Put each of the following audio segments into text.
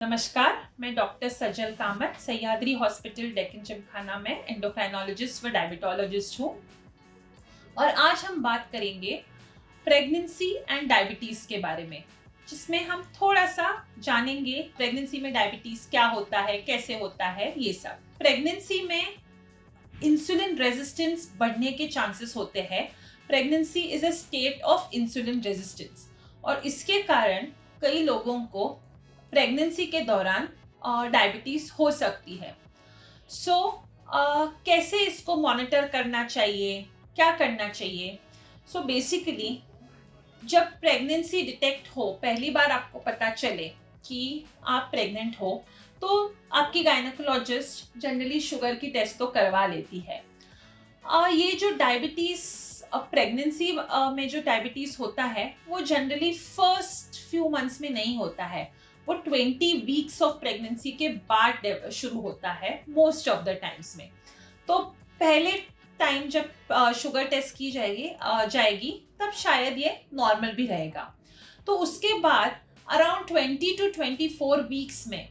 नमस्कार, मैं डॉक्टर सजल कामत सह्याद्री हॉस्पिटल डेक्कन जिमखाना में एंडोक्राइनोलॉजिस्ट व डायबिटोलॉजिस्ट हूँ। और आज हम बात करेंगे प्रेगनेंसी एंड डायबिटीज़ के बारे में, जिसमें हम थोड़ा सा जानेंगे प्रेगनेंसी में डायबिटीज़ क्या होता है, कैसे होता है, ये सब। प्रेगनेंसी में इंसुलिन रेजिस्टेंस बढ़ने के चांसेस होते हैं। Pregnancy is a state of insulin resistance और इसके कारण कई लोगों को प्रेगनेंसी के दौरान डायबिटीज हो सकती है। कैसे इसको मॉनिटर करना चाहिए, क्या करना चाहिए? बेसिकली जब प्रेगनेंसी डिटेक्ट हो, पहली बार आपको पता चले कि आप प्रेग्नेंट हो, तो आपकी गायनेकोलॉजिस्ट जनरली शुगर की टेस्ट तो करवा लेती है। ये जो डायबिटीज प्रेगनेंसी में जो डायबिटीज होता है वो जनरली फर्स्ट फ्यू मंथ्स में नहीं होता है, वो 20 वीक्स ऑफ प्रेगनेंसी के बाद शुरू होता है मोस्ट ऑफ द टाइम्स में। तो पहले टाइम जब शुगर टेस्ट की जाएगी तब शायद ये नॉर्मल भी रहेगा। तो उसके बाद अराउंड 20 to 24 वीक्स में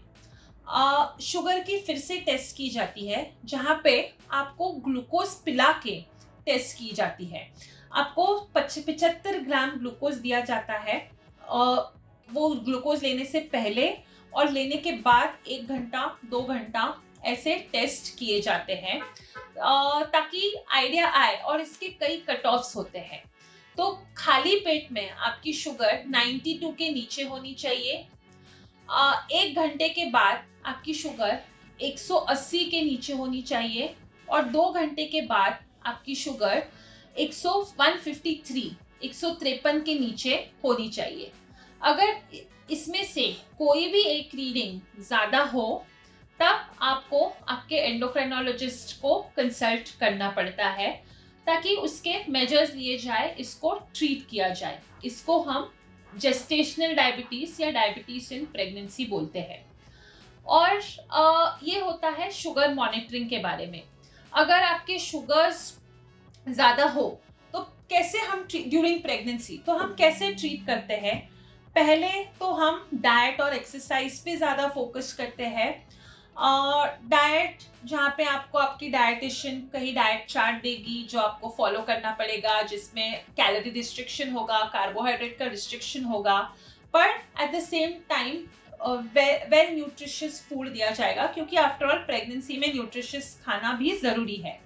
शुगर की फिर से टेस्ट की जाती है, जहाँ पे आपको ग्लूकोज पिला के टेस्ट की जाती है। आपको 75 ग्राम ग्लूकोज दिया जाता है, वो ग्लूकोज लेने से पहले और लेने के बाद 1 घंटा 2 घंटा ऐसे टेस्ट किए जाते हैं, ताकि आइडिया आए। और इसके कई कट ऑफ्स होते हैं। तो खाली पेट में आपकी शुगर 92 के नीचे होनी चाहिए। 1 घंटे के बाद आपकी शुगर 180 के नीचे होनी चाहिए और 2 घंटे के बाद आपकी शुगर 153 के नीचे होनी चाहिए। अगर इसमें से कोई भी एक रीडिंग ज़्यादा हो तब आपको आपके एंडोक्राइनोलॉजिस्ट को कंसल्ट करना पड़ता है, ताकि उसके मेजर्स लिए जाए, इसको ट्रीट किया जाए। इसको हम जेस्टेशनल डायबिटीज़ या डायबिटीज़ इन प्रेगनेंसी बोलते हैं। और ये होता है शुगर मॉनिटरिंग के बारे में। अगर आपके शुगर्स ज़्यादा हो तो कैसे हम ड्यूरिंग प्रेगनेंसी तो हम कैसे ट्रीट करते हैं? पहले तो हम डाइट और एक्सरसाइज पे ज़्यादा फोकस करते हैं। डाइट, जहाँ पे आपको आपकी डाइटिशियन कहीं डाइट चार्ट देगी जो आपको फॉलो करना पड़ेगा, जिसमें कैलोरी रिस्ट्रिक्शन होगा, कार्बोहाइड्रेट का रिस्ट्रिक्शन होगा, पर at the same time well nutritious food दिया जाएगा, क्योंकि आफ्टर ऑल प्रेगनेंसी में न्यूट्रिशियस खाना भी ज़रूरी है।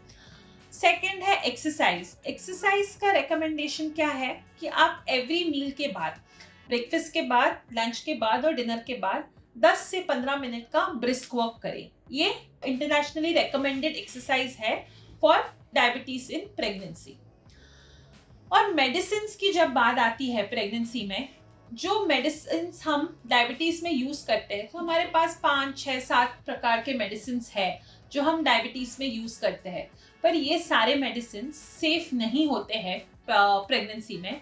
सेकेंड है एक्सरसाइज। एक्सरसाइज का रिकमेंडेशन क्या है कि आप एवरी मील के बाद, ब्रेकफास्ट के बाद, लंच के बाद और डिनर के बाद 10 से 15 मिनट का ब्रिस्क वॉक करें। ये इंटरनेशनली रिकमेंडेड एक्सरसाइज है फॉर डायबिटीज इन प्रेगनेंसी। और मेडिसिन की जब बात आती है प्रेगनेंसी में, जो मेडिसिन हम डायबिटीज में यूज करते हैं, तो हमारे पास 5, 6, 7 प्रकार के मेडिसिन है जो हम डायबिटीज में यूज करते हैं। पर ये सारे मेडिसिन सेफ नहीं होते हैं प्रेगनेंसी में।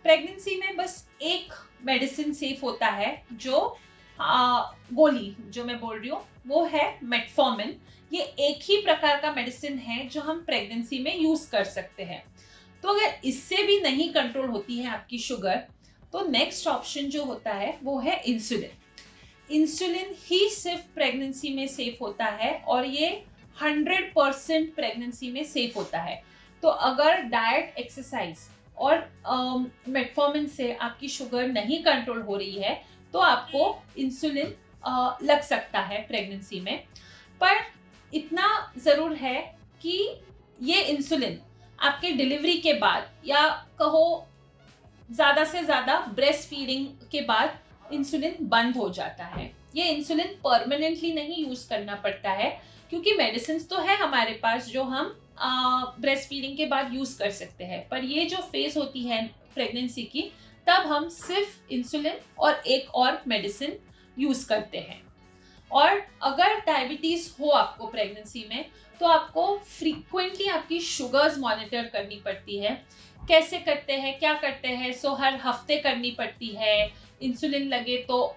प्रेगनेंसी में बस एक मेडिसिन सेफ होता है, जो गोली जो मैं बोल रही हूँ वो है मेटफॉर्मिन। ये एक ही प्रकार का मेडिसिन है जो हम प्रेगनेंसी में यूज कर सकते हैं। तो अगर इससे भी नहीं कंट्रोल होती है आपकी शुगर, तो नेक्स्ट ऑप्शन जो होता है वो है इंसुलिन। इंसुलिन ही सिर्फ प्रेगनेंसी में सेफ होता है और ये 100% प्रेगनेंसी में सेफ होता है। तो अगर डाइट, एक्सरसाइज और मेटफॉर्मिन से आपकी शुगर नहीं कंट्रोल हो रही है, तो आपको इंसुलिन लग सकता है प्रेगनेंसी में। पर इतना ज़रूर है कि ये इंसुलिन आपके डिलीवरी के बाद, या कहो ज़्यादा से ज़्यादा ब्रेस्ट फीडिंग के बाद, इंसुलिन बंद हो जाता है। ये इंसुलिन परमानेंटली नहीं यूज़ करना पड़ता है, क्योंकि मेडिसिन तो है हमारे पास जो हम ब्रेस्ट फीडिंग के बाद यूज़ कर सकते हैं। पर ये जो फेज़ होती है प्रेगनेंसी की, तब हम सिर्फ इंसुलिन और एक और मेडिसिन यूज़ करते हैं। और अगर डायबिटीज़ हो आपको प्रेगनेंसी में, तो आपको फ्रीक्वेंटली आपकी शुगर्स मॉनिटर करनी पड़ती है। कैसे करते हैं, क्या करते हैं? हर हफ्ते करनी पड़ती है। इंसुलिन लगे तो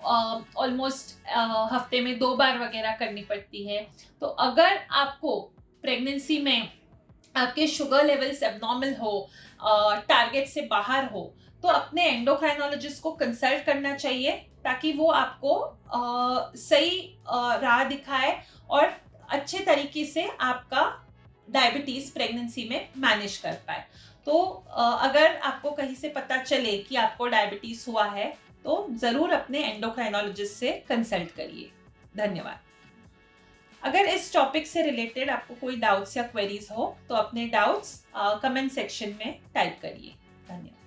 ऑलमोस्ट हफ्ते में 2 बार वगैरह करनी पड़ती है। तो अगर आपको प्रेगनेंसी में आपके शुगर लेवल्स एबनॉर्मल हो, टारगेट से बाहर हो, तो अपने एंडोक्राइनोलॉजिस्ट को कंसल्ट करना चाहिए ताकि वो आपको सही राह दिखाए और अच्छे तरीके से आपका डायबिटीज प्रेगनेंसी में मैनेज कर पाए। तो अगर आपको कहीं से पता चले कि आपको डायबिटीज हुआ है तो जरूर अपने एंडोक्राइनोलॉजिस्ट से कंसल्ट करिए। धन्यवाद। अगर इस टॉपिक से रिलेटेड आपको कोई डाउट्स या क्वेरीज हो तो अपने डाउट्स कमेंट सेक्शन में टाइप करिए। धन्यवाद।